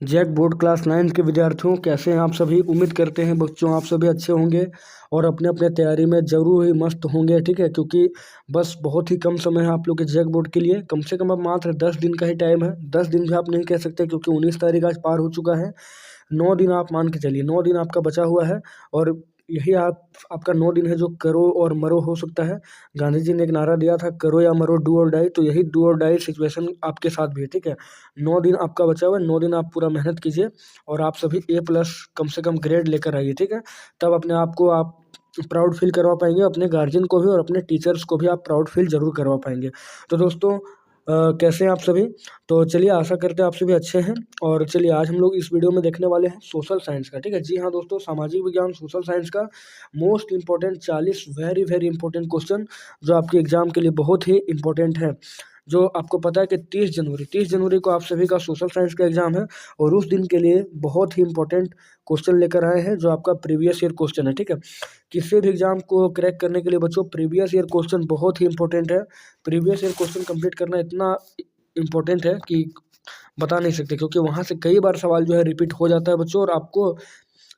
JAC board class 9 के विद्यार्थियों, कैसे हैं आप सभी। उम्मीद करते हैं बच्चों आप सभी अच्छे होंगे और अपने अपने तैयारी में ज़रूर ही मस्त होंगे। ठीक है, क्योंकि बस बहुत ही कम समय है आप लोग के जैक बोर्ड के लिए। कम से कम अब मात्र 10 दिन का ही टाइम है। 10 दिन भी आप नहीं कह सकते, क्योंकि 19 तारीख आज पार हो चुका है। 9 दिन आप मान के चलिए, 9 दिन आपका बचा हुआ है। और यही आपका 9 दिन है जो करो और मरो हो सकता है। गांधी जी ने एक नारा दिया था, करो या मरो, डू और डाई। तो यही डू और डाई सिचुएशन आपके साथ भी है। ठीक है, 9 दिन आपका बचा हुआ है। 9 दिन आप पूरा मेहनत कीजिए और आप सभी A+ कम से कम ग्रेड लेकर आइए। ठीक है, तब अपने आप को आप प्राउड फील करवा पाएंगे, अपने गार्जियन को भी और अपने टीचर्स को भी आप प्राउड फील जरूर करवा पाएंगे। तो दोस्तों, कैसे हैं आप सभी। तो चलिए, आशा करते हैं आप सभी अच्छे हैं। और चलिए, आज हम लोग इस वीडियो में देखने वाले हैं सोशल साइंस का। ठीक है, जी हाँ दोस्तों, सामाजिक विज्ञान सोशल साइंस का most important 40 very very important question, जो आपके एग्जाम के लिए बहुत ही इंपॉर्टेंट है। जो आपको पता है कि 30 जनवरी को आप सभी का सोशल साइंस का एग्जाम है। और उस दिन के लिए बहुत ही इंपॉर्टेंट क्वेश्चन लेकर आए हैं, जो आपका प्रीवियस ईयर क्वेश्चन है। ठीक है, किसी भी एग्जाम को क्रैक करने के लिए बच्चों, प्रीवियस ईयर क्वेश्चन बहुत ही इंपॉर्टेंट है। प्रीवियस ईयर क्वेश्चन कंप्लीट करना इतना इम्पोर्टेंट है कि बता नहीं सकते, क्योंकि वहाँ से कई बार सवाल जो है रिपीट हो जाता है बच्चों, और आपको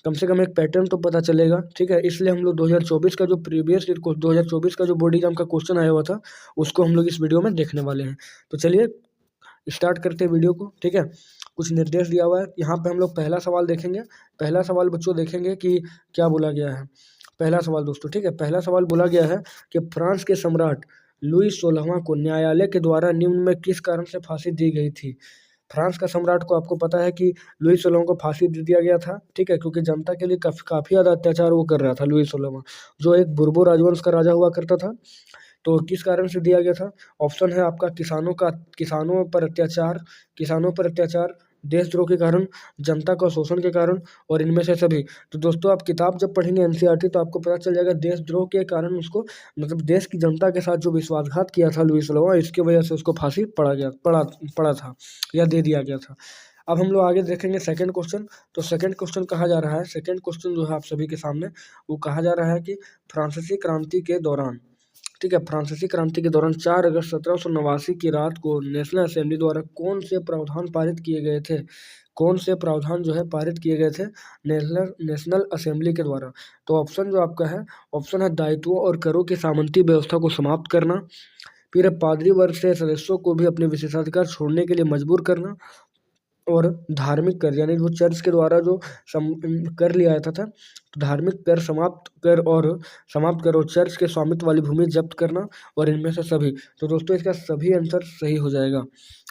कम से कम एक पैटर्न तो पता चलेगा। ठीक है, इसलिए हम लोग 2024 का जो प्रीवियस ईयर 2024 का जो बोर्ड एग्जाम का क्वेश्चन आया हुआ था, उसको हम लोग इस वीडियो में देखने वाले हैं। तो चलिए स्टार्ट करते हैं वीडियो को। ठीक है, कुछ निर्देश दिया हुआ है यहाँ पे। हम लोग पहला सवाल देखेंगे। पहला सवाल बच्चों देखेंगे कि क्या बोला गया है। पहला सवाल दोस्तों, ठीक है, पहला सवाल बोला गया है कि फ्रांस के सम्राट लुई 16वां को न्यायालय के द्वारा निम्न में किस कारण से फांसी दी गई थी। फ्रांस का सम्राट को आपको पता है कि लुई 16वां को फांसी दे दिया गया था। ठीक है, क्योंकि जनता के लिए काफ़ी ज़्यादा अत्याचार वो कर रहा था लुई 16वां, जो एक बुर्बो राजवंश का राजा हुआ करता था। तो किस कारण से दिया गया था। ऑप्शन है आपका किसानों पर अत्याचार, देशद्रोह के कारण, जनता का शोषण के कारण, और इनमें से सभी। तो दोस्तों, आप किताब जब पढ़ेंगे एनसीईआरटी, तो आपको पता चल जाएगा देशद्रोह के कारण उसको, मतलब देश की जनता के साथ जो विश्वासघात किया था लुई 16वां, इसकी वजह से उसको फांसी पड़ा था या दे दिया गया था। अब हम लोग आगे देखेंगे सेकंड क्वेश्चन। तो सेकंड क्वेश्चन कहा जा रहा है, सेकंड क्वेश्चन जो है आप सभी के सामने, वो कहा जा रहा है कि फ्रांसीसी क्रांति के दौरान, ठीक है, फ्रांसीसी क्रांति के दौरान 4 अगस्त 1789 की रात को नेशनल असेंबली द्वारा कौन से प्रावधान पारित किए गए थे। कौन से प्रावधान जो है पारित किए गए थे नेशनल असेंबली के द्वारा। तो ऑप्शन जो आपका है, ऑप्शन है दायित्वों और करों की सामंती व्यवस्था को समाप्त करना, फिर पादरी वर्ग से सदस्यों को भी अपने विशेषाधिकार छोड़ने के लिए मजबूर करना, और धार्मिक कर, यानी वो चर्च के द्वारा जो कर लिया जाता था, तो धार्मिक कर समाप्त कर और चर्च के स्वामित्व वाली भूमि जब्त करना, और इनमें से सभी। तो दोस्तों, इसका सभी आंसर सही हो जाएगा।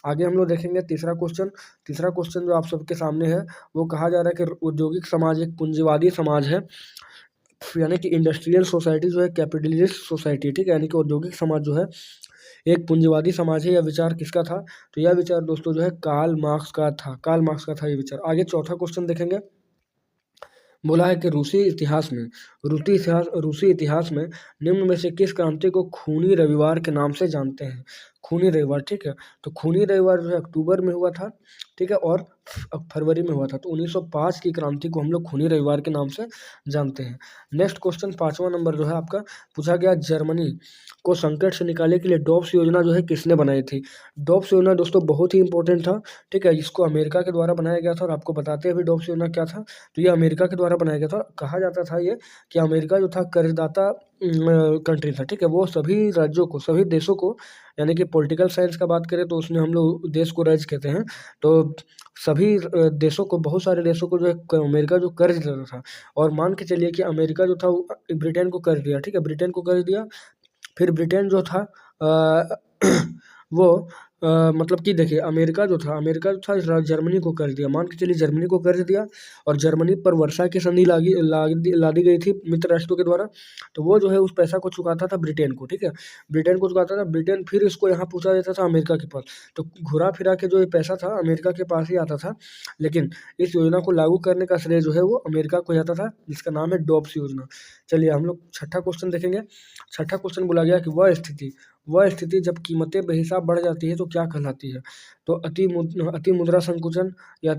आगे हम लोग देखेंगे तीसरा क्वेश्चन। तीसरा क्वेश्चन जो आप सबके सामने है, वो कहा जा रहा है कि औद्योगिक समाज एक पूंजीवादी समाज है, यानी कि इंडस्ट्रियल सोसाइटी जो है कैपिटलिस्ट सोसाइटी। ठीक है, यानी कि औद्योगिक समाज जो है एक पूंजीवादी समाज है। यह विचार किसका था। तो यह विचार दोस्तों जो है कार्ल मार्क्स का था। कार्ल मार्क्स का था ये विचार। आगे चौथा क्वेश्चन देखेंगे। बोला है कि रूसी इतिहास में निम्न में से किस क्रांति को खूनी रविवार के नाम से जानते हैं। खूनी रविवार, ठीक है, तो खूनी रविवार जो है अक्टूबर में हुआ था। ठीक है, और फरवरी में हुआ था। तो 1905 की क्रांति को हम लोग खूनी रविवार के नाम से जानते हैं। नेक्स्ट क्वेश्चन, 5वां नंबर जो है आपका, पूछा गया जर्मनी को संकट से निकालने के लिए डॉब्स योजना जो है किसने बनाई थी। डॉब्स योजना दोस्तों बहुत ही इंपॉर्टेंट था। ठीक है, इसको अमेरिका के द्वारा बनाया गया था, और आपको बताते हैं अभी डॉब्स योजना क्या था। तो ये अमेरिका के द्वारा बनाया गया था। कहा जाता था ये कि अमेरिका जो था कर्जदाता कंट्री था। ठीक है, वो सभी राज्यों को, सभी देशों को, यानी कि पॉलिटिकल साइंस का बात करें तो उसमें हम लोग देश को राज्य कहते हैं। तो सभी देशों को, बहुत सारे देशों को जो है अमेरिका जो कर्ज देता था। और मान के चलिए कि अमेरिका जो था वो ब्रिटेन को कर्ज दिया। ठीक है, ब्रिटेन को कर्ज दिया। फिर ब्रिटेन जो था वो मतलब कि देखिए, अमेरिका जो था जर्मनी को कर्ज दिया। मान के चलिए जर्मनी को कर्ज दिया, और जर्मनी पर वर्षा की संधि लादी गई थी मित्र राष्ट्रों के द्वारा। तो वो जो है उस पैसा को चुकाता था ब्रिटेन को। ठीक है, ब्रिटेन को चुकाता था, ब्रिटेन फिर इसको यहाँ पूछा देता था अमेरिका के पास। तो घुरा फिरा के जो ये पैसा था अमेरिका के पास ही आता था। लेकिन इस योजना को लागू करने का श्रेय जो है वो अमेरिका को जाता था, जिसका नाम है डॉब्स योजना। चलिए हम लोग छठा क्वेश्चन देखेंगे। छठा क्वेश्चन बोला गया कि वह स्थिति जब कीमतें बेहिसाब बढ़ जाती है तो क्या कहलाती है। तो अति मुद्रा संकुचन, या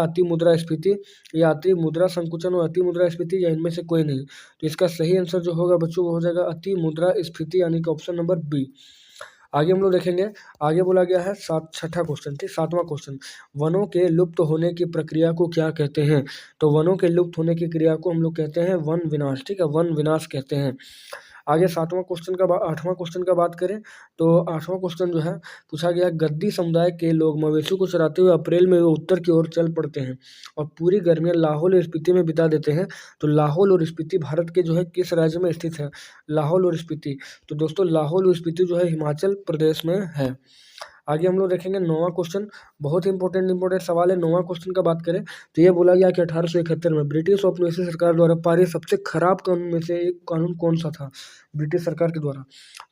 अति मुद्रास्फीति, या अति मुद्रा संकुचन और अति मुद्रास्फीति, या इनमें से कोई नहीं। तो इसका सही आंसर जो होगा बच्चों वो हो जाएगा अति मुद्रास्फीति, यानी कि ऑप्शन नंबर बी। आगे हम लोग देखेंगे, आगे बोला गया है छठा क्वेश्चन, ठीक, 7वां क्वेश्चन, वनों के लुप्त होने की प्रक्रिया को क्या कहते हैं? तो वनों के लुप्त होने की क्रिया को हम लोग कहते हैं वन विनाश, ठीक है, वन विनाश कहते हैं। आगे 8वां क्वेश्चन का बात करें तो 8वां क्वेश्चन जो है पूछा गया, गद्दी समुदाय के लोग मवेशी को चराते हुए अप्रैल में वे उत्तर की ओर चल पड़ते हैं और पूरी गर्मियाँ लाहौल और स्पीति में बिता देते हैं। तो लाहौल और स्पीति भारत के जो है किस राज्य में स्थित है? लाहौल और स्पीति, तो दोस्तों लाहौल और स्पीति जो है हिमाचल प्रदेश में है। आगे हम लोग देखेंगे 9वां क्वेश्चन, बहुत ही इंपॉर्टेंट सवाल है। 9वां क्वेश्चन का बात करें तो ये बोला गया कि 1871 में ब्रिटिश औपनिवेशिक सरकार द्वारा पारित सबसे खराब कानून में से एक कानून कौन सा था ब्रिटिश सरकार के द्वारा?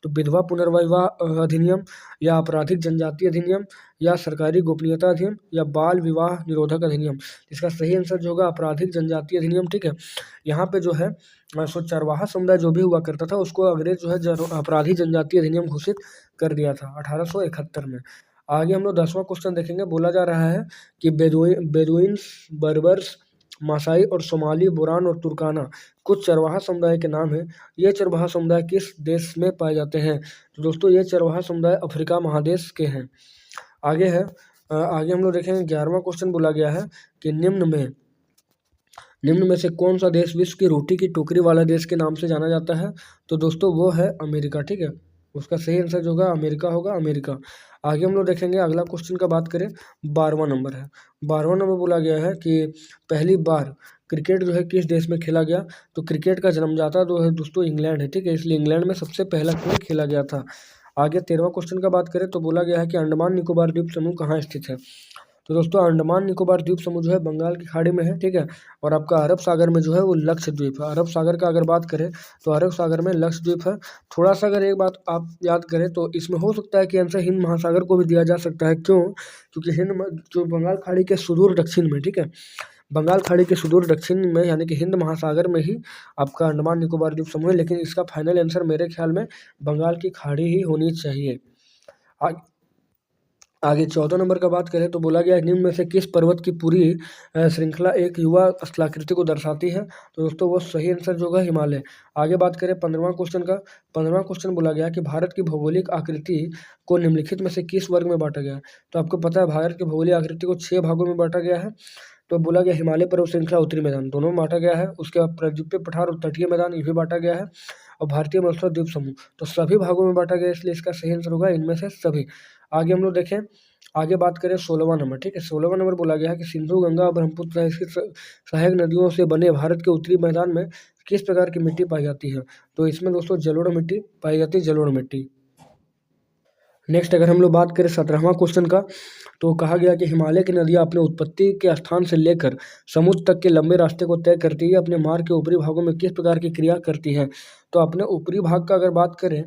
तो विधवा पुनर्विवाह अधिनियम, या आपराधिक जनजाति अधिनियम, या सरकारी गोपनीयता अधिनियम, या बाल विवाह निरोधक अधिनियम। इसका सही आंसर जो होगा आपराधिक जनजाति अधिनियम, ठीक है। यहाँ पे जो है सो चरवाहा समुदाय जो भी हुआ करता था उसको अंग्रेज जो है आपराधिक जनजाति अधिनियम घोषित कर दिया था 1871 में। आगे हम लोग 10वां क्वेश्चन देखेंगे, बोला जा रहा है कि बेदुइन्स, बर्बर्स, मासाई और सोमाली, बुरान और तुर्काना कुछ चरवाहा समुदाय के नाम हैं। ये चरवाहा समुदाय किस देश में पाए जाते हैं? तो दोस्तों ये चरवाहा समुदाय अफ्रीका महादेश के हैं। आगे है आगे हम लोग देखेंगे 11वां क्वेश्चन, बोला गया है कि निम्न में से कौन सा देश विश्व की रोटी की टोकरी वाला देश के नाम से जाना जाता है? तो दोस्तों वो है अमेरिका, ठीक है। उसका सही आंसर जो होगा अमेरिका होगा, अमेरिका। आगे हम लोग देखेंगे अगला क्वेश्चन का बात करें, 12वां नंबर है। 12वां नंबर बोला गया है कि पहली बार क्रिकेट जो है किस देश में खेला गया? तो क्रिकेट का जन्मदाता जो है दोस्तों इंग्लैंड है, ठीक है, इसलिए इंग्लैंड में सबसे पहला खेल खेला गया था। आगे 13वां क्वेश्चन का बात करें तो बोला गया है कि अंडमान निकोबार द्वीप समूह कहाँ स्थित है? तो दोस्तों अंडमान निकोबार द्वीप समूह जो है बंगाल की खाड़ी में है, ठीक है। और आपका अरब सागर में जो है वो लक्षद्वीप है। अरब सागर का अगर बात करें तो अरब सागर में लक्षद्वीप है। थोड़ा सा अगर एक बात आप याद करें तो इसमें हो सकता है कि आंसर हिंद महासागर को भी दिया जा सकता है। क्यों? क्योंकि जो बंगाल खाड़ी के सुदूर दक्षिण में, ठीक है, बंगाल खाड़ी के सुदूर दक्षिण में यानी कि हिंद महासागर में ही आपका अंडमान निकोबार द्वीप समूह है। लेकिन इसका फाइनल आंसर मेरे ख्याल में बंगाल की खाड़ी ही होनी चाहिए। आगे 14 नंबर का बात करें तो बोला गया निम्न में से किस पर्वत की पूरी श्रृंखला एक युवा स्थलाकृति को दर्शाती है? तो दोस्तों वो सही आंसर जो होगा हिमालय। आगे बात करें 15वां क्वेश्चन का। 15वां क्वेश्चन बोला गया कि भारत की भौगोलिक आकृति को निम्नलिखित में से किस वर्ग में बांटा गया है? तो आपको पता है भारत की भौगोलिक आकृति को 6 भागों में बांटा गया है। तो बोला गया हिमालय पर्वत श्रृंखला उत्तरी मैदान दोनों में बांटा गया है। उसके बाद प्रायद्वीपीय पठार और तटीय मैदान ये भी बांटा गया है। और भारतीय मलय द्वीप समूह तो सभी भागों में बांटा गया, इसलिए इसका सही आंसर होगा इनमें से सभी। आगे हम लोग देखें, आगे बात करें 16वां नंबर, ठीक है। 16वां नंबर बोला गया है कि सिंधु, गंगा, ब्रह्मपुत्र इसकी सहायक नदियों से बने भारत के उत्तरी मैदान में किस प्रकार की मिट्टी पाई जाती है? तो इसमें दोस्तों जलोढ़ मिट्टी पाई जाती है, जलोढ़ मिट्टी। नेक्स्ट अगर हम लोग बात करें 17वां क्वेश्चन का तो कहा गया कि हिमालय की नदियाँ अपने उत्पत्ति के स्थान से लेकर समुद्र तक के लंबे रास्ते को तय करती है, अपने मार्ग के ऊपरी भागों में किस प्रकार की क्रिया करती है? तो अपने ऊपरी भाग का अगर बात करें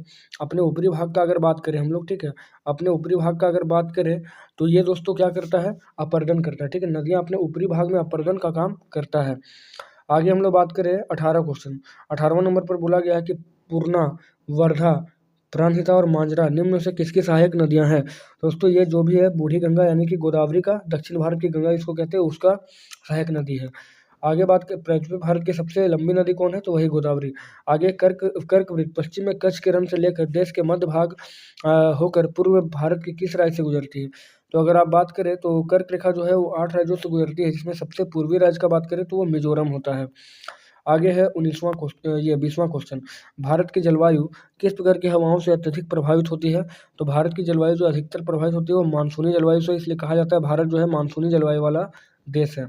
हम लोग, ठीक है, अपने ऊपरी भाग का अगर बात करें तो ये दोस्तों क्या करता है? अपर्दन करता है, ठीक है। नदियाँ अपने ऊपरी भाग में अपर्दन का काम करता है। आगे हम लोग बात करें 18वां नंबर पर बोला गया है कि पूर्णा, वर्धा, प्राणहिता और मांजरा निम्न में से किसकी सहायक नदियां हैं? दोस्तों ये जो भी है बूढ़ी गंगा यानी कि गोदावरी का, दक्षिण भारत की गंगा इसको कहते हैं, उसका सहायक नदी है। आगे बात करें पृथ्वी भारत की सबसे लंबी नदी कौन है? तो वही गोदावरी। आगे कर्कवृत पश्चिम में कच्छ के रण से लेकर देश के मध्य भाग होकर पूर्व में भारत के किस राज्य से गुजरती है? तो अगर आप बात करें तो कर्क रेखा जो है वो 8 राज्यों से गुजरती है, जिसमें सबसे पूर्वी राज्य का बात करें तो वो मिजोरम होता है। आगे है 20वां क्वेश्चन, भारत की जलवायु किस प्रकार की हवाओं से अत्यधिक प्रभावित होती है? तो भारत की जलवायु जो अधिकतर प्रभावित होती है वो मानसूनी जलवायु से, इसलिए कहा जाता है भारत जो है मानसूनी जलवायु वाला देश है।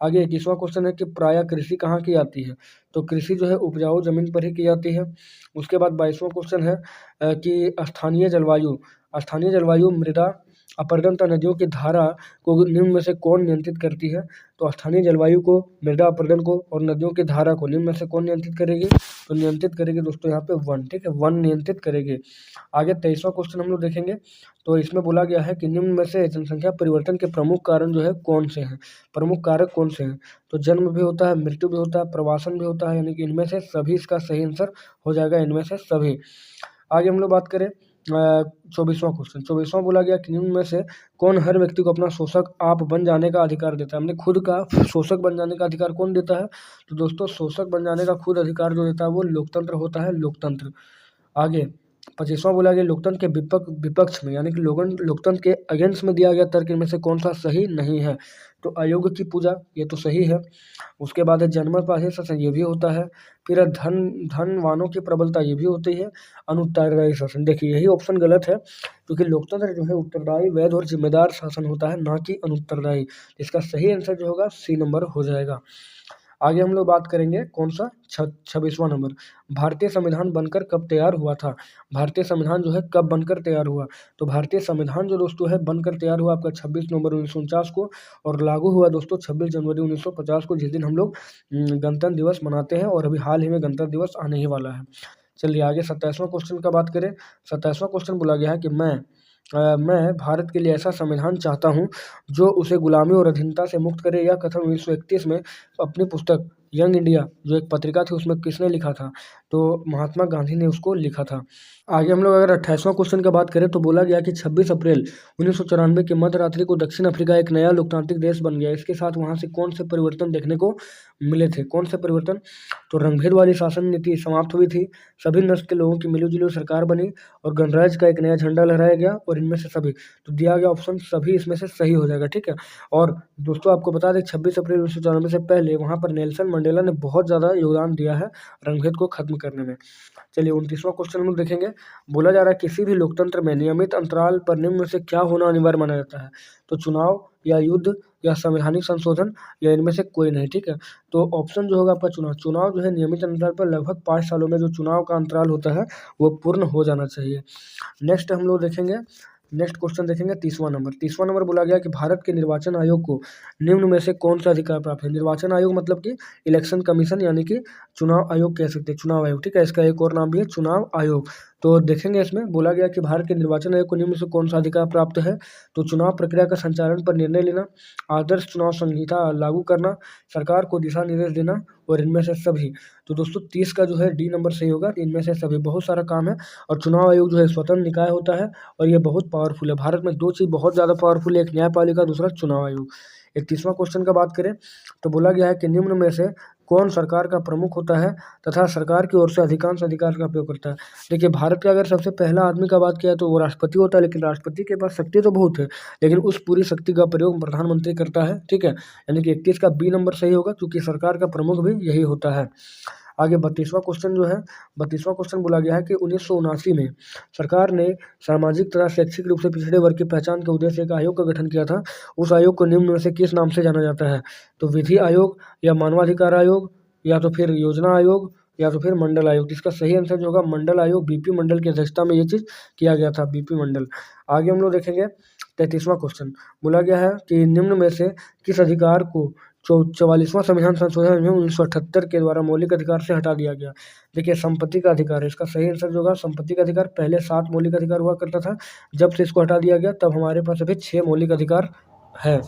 आगे 21वां क्वेश्चन है कि प्रायः कृषि कहाँ की जाती है? तो कृषि जो है उपजाऊ जमीन पर ही की जाती है। उसके बाद 22वां क्वेश्चन है कि स्थानीय जलवायु मृदा अपरदन तथा नदियों की धारा को निम्न में से कौन नियंत्रित करती है? तो स्थानीय जलवायु को, मृदा अपरदन को और नदियों की धारा को निम्न में से कौन नियंत्रित करेगी? तो नियंत्रित करेगी दोस्तों यहाँ पे वन, ठीक है, वन नियंत्रित करेगी। आगे 23वां क्वेश्चन हम लोग देखेंगे तो इसमें बोला गया है कि निम्न में से जनसंख्या परिवर्तन के प्रमुख कारण जो है कौन से हैं? प्रमुख कारक कौन से हैं? तो जन्म भी होता है, मृत्यु भी होता है, प्रवासन भी होता है, यानी कि इनमें से सभी इसका सही आंसर हो जाएगा, इनमें से सभी। आगे हम लोग बात करें 24वां बोला गया कि निम्न में से कौन हर व्यक्ति को अपना शोषक आप बन जाने का अधिकार देता है? हमने खुद का शोषक बन जाने का अधिकार कौन देता है? तो दोस्तों शोषक बन जाने का खुद अधिकार जो देता है वो लोकतंत्र होता है, लोकतंत्र। आगे 25वां बोला गया लोकतंत्र के विपक्ष में, यानी कि लोकतंत्र के अगेंस्ट में दिया गया तर्क इनमें से कौन सा सही नहीं है। तो अयोग्य की पूजा, ये तो सही है। उसके बाद है जन्मपाही शासन, ये भी होता है। फिर है धनवानों की प्रबलता, ये भी होती है। अनुत्तरदायी शासन, देखिए यही ऑप्शन गलत है, क्योंकि लोकतंत्र जो है उत्तरदायी, वैध और जिम्मेदार शासन होता है, ना कि अनुत्तरदायी। इसका सही आंसर जो होगा सी नंबर हो जाएगा। आगे हम लोग बात करेंगे कौन सा 26वां नंबर, भारतीय संविधान बनकर कब तैयार हुआ था। भारतीय संविधान जो है कब बनकर तैयार हुआ, तो भारतीय संविधान जो दोस्तों है बनकर तैयार हुआ आपका 26 नवंबर 1949 को, और लागू हुआ दोस्तों 26 जनवरी 1950 को, जिस दिन हम लोग गणतंत्र दिवस मनाते हैं, और अभी हाल ही में गणतंत्र दिवस आने ही वाला है। चलिए आगे 27वां क्वेश्चन का बात करें। 27वां क्वेश्चन बोला गया है कि मैं भारत के लिए ऐसा संविधान चाहता हूँ जो उसे गुलामी और अधीनता से मुक्त करे। यह कथन 1931 में अपनी पुस्तक यंग इंडिया जो एक पत्रिका थी उसमें किसने लिखा था, तो महात्मा गांधी ने उसको लिखा था। आगे हम लोग अगर 28वां क्वेश्चन का बात करें तो बोला गया कि 26 अप्रैल 1994 की मध्यरात्रि को दक्षिण अफ्रीका एक नया लोकतांत्रिक देश बन गया। इसके साथ वहाँ से कौन से परिवर्तन देखने को मिले थे, कौन से परिवर्तन, तो रंगभेद वाली शासन नीति समाप्त हुई थी, सभी नस्ल के लोगों की मिलीजुली सरकार बनी, और गणराज्य का एक नया झंडा लहराया गया, और इनमें से सभी, तो दिया गया ऑप्शन सभी इसमें से सही हो जाएगा, ठीक है। और दोस्तों आपको बता दें 26 अप्रैल 1994 से पहले वहाँ पर नेल्सन मंडेला ने बहुत ज़्यादा योगदान दिया है रंगभेद को खत्म करने में। चलिए 29वां क्वेश्चन हम लोग देखेंगे। बोला जा रहा है किसी भी लोकतंत्र में नियमित अंतराल पर निम्न में से क्या होना अनिवार्य माना जाता है, तो चुनाव या युद्ध या संवैधानिक संशोधन या इनमें से कोई नहीं, ठीक है। तो ऑप्शन जो होगा आपका चुनाव जो है नियमित अंतराल पर लगभग 5 सालों में जो चुनाव का अंतराल होता है वो पूर्ण हो जाना चाहिए। नेक्स्ट हम लोग देखेंगे, नेक्स्ट क्वेश्चन देखेंगे 30वां नंबर बोला गया कि भारत के निर्वाचन आयोग को निम्न में से कौन सा अधिकार प्राप्त है। निर्वाचन आयोग मतलब कि इलेक्शन कमीशन, यानी कि चुनाव आयोग कह सकते हैं, चुनाव आयोग, ठीक है। इसका एक और नाम भी है चुनाव आयोग। तो देखेंगे इसमें बोला गया कि भारत के निर्वाचन आयोग को निम्न में से कौन सा अधिकार प्राप्त है, तो चुनाव प्रक्रिया का संचालन पर निर्णय लेना, आदर्श चुनाव संहिता लागू करना, सरकार को दिशा निर्देश देना, और इनमें से सभी। तो दोस्तों 30 का जो है डी नंबर सही होगा, इनमें से सभी, बहुत सारा काम है। और चुनाव आयोग जो है स्वतंत्र निकाय होता है, और ये बहुत पावरफुल है। भारत में 2 चीज़ बहुत ज़्यादा पावरफुल है, एक न्यायपालिका, दूसरा चुनाव आयोग। 31वां क्वेश्चन का बात करें तो बोला गया है कि निम्न में से कौन सरकार का प्रमुख होता है तथा सरकार की ओर से अधिकांश अधिकार का उपयोग करता है। देखिए भारत का अगर सबसे पहला आदमी का बात किया तो वो राष्ट्रपति होता है, लेकिन राष्ट्रपति के पास शक्ति तो बहुत है, लेकिन उस पूरी शक्ति का प्रयोग प्रधानमंत्री करता है, ठीक है। यानी कि 31 का बी नंबर सही होगा, क्योंकि सरकार का प्रमुख भी यही होता है। आगे 32वां क्वेश्चन जो है, 32वां क्वेश्चन बोला गया है कि 1979 में सरकार ने सामाजिक तथा शैक्षिक रूप से पिछड़े वर्ग की पहचान के उद्देश्य एक आयोग का गठन किया था। उस आयोग को निम्न में से किस नाम से जाना जाता है, तो विधि आयोग या मानवाधिकार आयोग या तो फिर योजना आयोग या तो फिर मंडल आयोग। इसका सही आंसर जो होगा मंडल आयोग, बीपी मंडल की अध्यक्षता में ये चीज़ किया गया था, बीपी मंडल। आगे हम लोग देखेंगे 33वां क्वेश्चन, बोला गया है कि निम्न में से किस अधिकार को 44वां संविधान संशोधन में 1978 के द्वारा मौलिक अधिकार से हटा दिया गया। देखिए संपत्ति का अधिकार है, इसका सही आंसर जो होगा संपत्ति का अधिकार। पहले 7 मौलिक अधिकार हुआ करता था, जब से इसको हटा दिया गया तब हमारे पास अभी 6 मौलिक अधिकार है।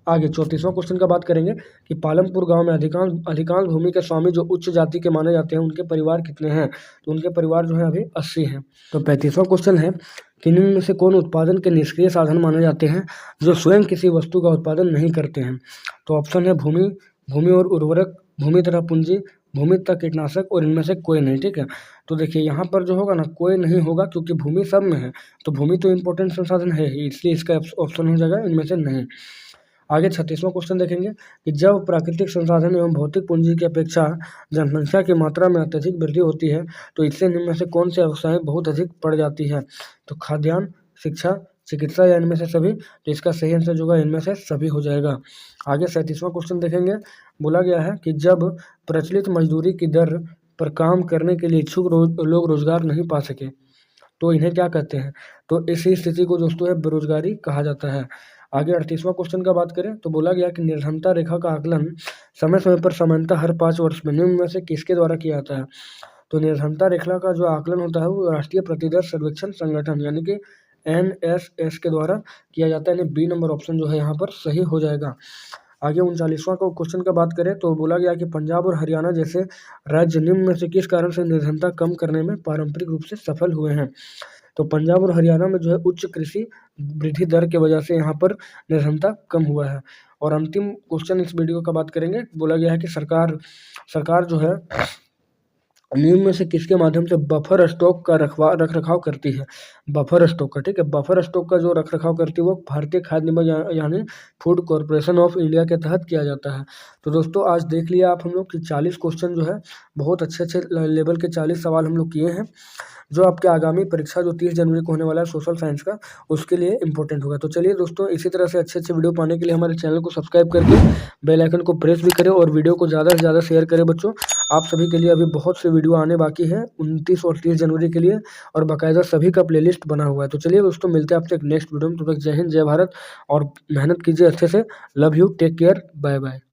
आगे 34वां क्वेश्चन का बात करेंगे कि पालमपुर गांव में अधिकांश भूमि के स्वामी जो उच्च जाति के माने जाते हैं उनके परिवार कितने हैं, तो उनके परिवार जो है अभी 80 हैं। तो 35वां क्वेश्चन है कि निम्न में से कौन उत्पादन के निष्क्रिय साधन माने जाते हैं जो स्वयं किसी वस्तु का उत्पादन नहीं करते हैं, तो ऑप्शन है भूमि और उर्वरक, भूमि तथा पूंजी, भूमि तथा कीटनाशक, और इनमें से कोई नहीं, ठीक है। तो देखिए यहाँ पर जो होगा ना कोई नहीं होगा, क्योंकि भूमि सब में है, तो भूमि तो इम्पोर्टेंट संसाधन है ही, इसलिए इसका ऑप्शन हो जाएगा इनमें से नहीं। आगे 36वां क्वेश्चन देखेंगे कि जब प्राकृतिक संसाधन एवं भौतिक पूंजी की अपेक्षा जनसंख्या की मात्रा में अत्यधिक वृद्धि होती है तो इससे निम्न में से कौन से व्यवसाय बहुत अधिक बढ़ जाती है, तो खाद्यान्न, शिक्षा, चिकित्सा या इनमें से सभी। तो इसका सही आंसर जो होगा इनमें से सभी हो जाएगा। आगे 37वां क्वेश्चन देखेंगे, बोला गया है कि जब प्रचलित मजदूरी की दर पर काम करने के लिए इच्छुक लोग रोजगार नहीं पा सके तो इन्हें क्या कहते हैं, तो इसी स्थिति को दोस्तों है बेरोजगारी कहा जाता है। आगे 38वां क्वेश्चन का बात करें तो बोला गया कि निर्धनता रेखा का आकलन समय समय पर सामान्यतः हर 5 वर्ष में निम्न में से किसके द्वारा किया जाता है, तो निर्धनता रेखा का जो आकलन होता है वो राष्ट्रीय प्रतिदर सर्वेक्षण संगठन यानी कि NSS के द्वारा किया जाता है, यानी बी नंबर ऑप्शन जो है यहाँ पर सही हो जाएगा। आगे 39वां का क्वेश्चन का बात करें तो बोला गया कि पंजाब और हरियाणा जैसे राज्य निम्न में से किस कारण से निर्धनता कम करने में पारंपरिक रूप से सफल हुए हैं, तो पंजाब और हरियाणा में जो है उच्च कृषि वृद्धि दर के वजह से यहाँ पर निर्धनता कम हुआ है। और अंतिम क्वेश्चन इस वीडियो का बात करेंगे, बोला गया है कि सरकार जो है निम्न में से किसके माध्यम से बफर स्टॉक का रख रखाव करती है? बफर स्टॉक का, ठीक है। बफर स्टॉक का जो रख रखाव करती है वो भारतीय खाद्य निगम यानी फूड कॉरपोरेशन ऑफ इंडिया के तहत किया जाता है। तो दोस्तों आज देख लिया आप हम लोग कि 40 क्वेश्चन जो है बहुत अच्छे अच्छे लेवल के 40 सवाल हम लोग किए हैं, जो आपके आगामी परीक्षा जो 30 जनवरी को होने वाला है सोशल साइंस का, उसके लिए इंपॉर्टेंट होगा। तो चलिए दोस्तों, इसी तरह से अच्छे अच्छे वीडियो पाने के लिए हमारे चैनल को सब्सक्राइब करके बेल आइकन को प्रेस भी करें और वीडियो को ज़्यादा से ज़्यादा शेयर करें बच्चों। आप सभी के लिए अभी बहुत से वीडियो आने बाकी हैं 29 और 30 जनवरी के लिए, और बाकायदा सभी का प्लेलिस्ट बना हुआ है। तो चलिए दोस्तों, मिलते हैं आपसे एक नेक्स्ट वीडियो में। तब तक जय हिंद, जय भारत, और मेहनत कीजिए अच्छे से। Love you, take care, bye bye.